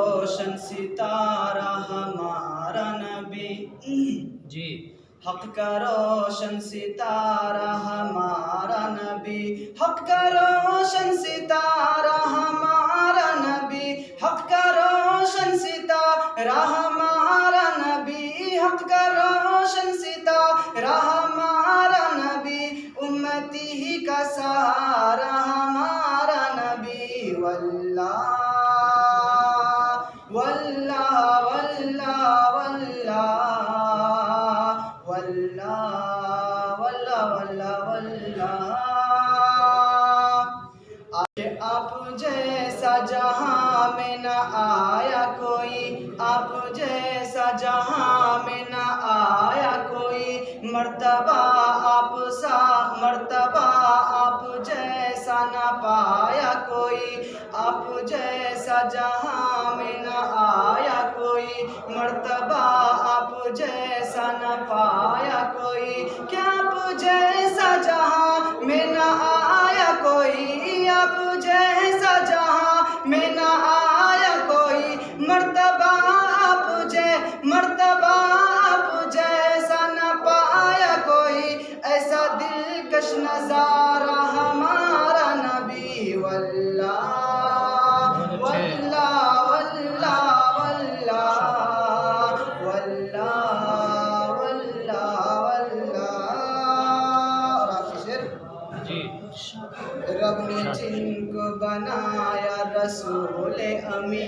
روشن ستارہ ہمارا نبی جی حق کا روشن ستارہ ہمارا نبی حق کا روشن ستارہ ہمارا نبی حق کا روشن ستارہ ہمارا نبی حق کا روشن ستارہ ہمارا نبی امتی ہی کا سہارا ہمارا نبی واللہ واللہ واللہ واللہ واللہ واللہ واللہ آج آپ جیسا جہاں میں نہ آیا کوئی آپ جیسا جہاں میں نہ آیا کوئی مرتبہ آپ جیسا نہ پایا کوئی آپ جیسا جہاں میں نہ آیا کوئی مرتبہ آپ جیسا نہ پایا کوئی کیا آپ جیسا جہاں میں نہ آیا کوئی آپ جیسا جہاں میں نہ آیا کوئی مرتبہ آپ جیسا نہ پایا کوئی ایسا دلکش نظارہ ہمارا نبی واللہ واللہ واللہ واللہ واللہ واللہ اور آخری شعر جی رب نے جن کو بنایا رسول امی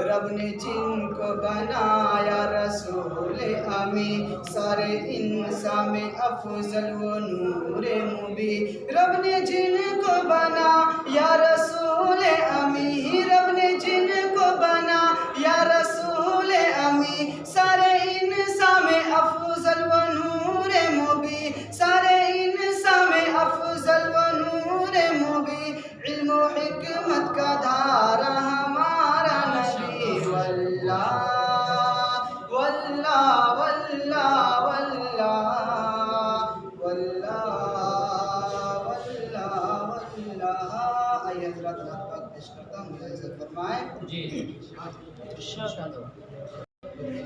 رب نے جن کو بنایا رسول امی سارے انسان میں افضل و نور مبی رب نے جن کو بنایا رسول امی رب نے جن کو بنایا رسول امی سارے انسان میں افضل و نور مبی سارے انسان میں افضل و نور مبی علم و حکمت کا دھارا ہمارا نبی واللہ واللہ واللہ واللہ واللہ واللہ واللہ آئیے حضرات اللہ پاک پیش کرتا ہوں مجھے عزت فرمائیں جی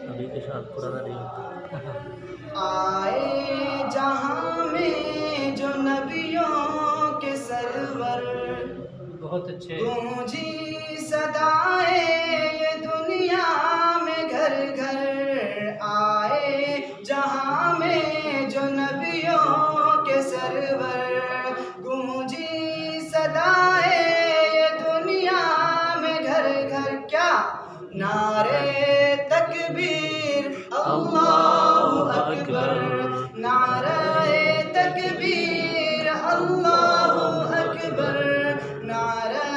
ابھی کے ساتھ پرانا نہیں آئے جہاں میں جو نبیوں کے سرور بہت اچھے گونجی صدائے یہ دنیا میں گھر گھر آئے جہاں میں جو نبیوں کے سرور گونجی صدائے یہ دنیا میں گھر گھر کیا نعرے تکبیر اللہ اکبر نعرہ تکبیر اللہ اکبر نعرہ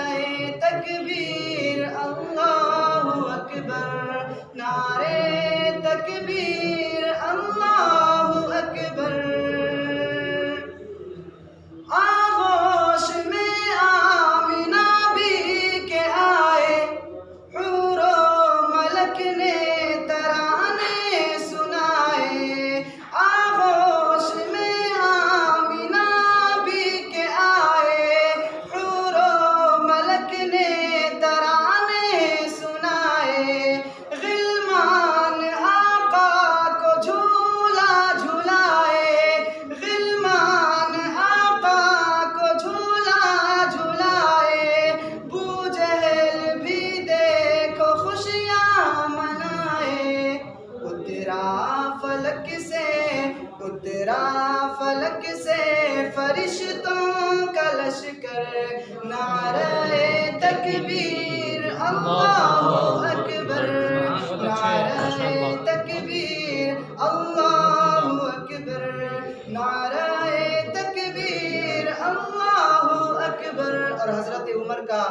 تکبیر اللہ اکبر نعرہ تکبیر اللہ اکبر آغوش میں آمنہ بھی کے آئے حور و ملک نے ترانے سنائے آغوش میں آمنہ بھی کے آئے حور و ملک نے ترانے سنائے غلمان آقا کو جھولا جھلائے غلمان آقا کو جھولا جھلائے بو جہل بھی دیکھو خوشیاں منائے اترا فلک سے فرشتوں کا لشکر نعرہ تکبیر اللہ اکبر نعرہ تکبیر اللہ اکبر نعرہ تکبیر اللہ اکبر اور حضرت عمر کا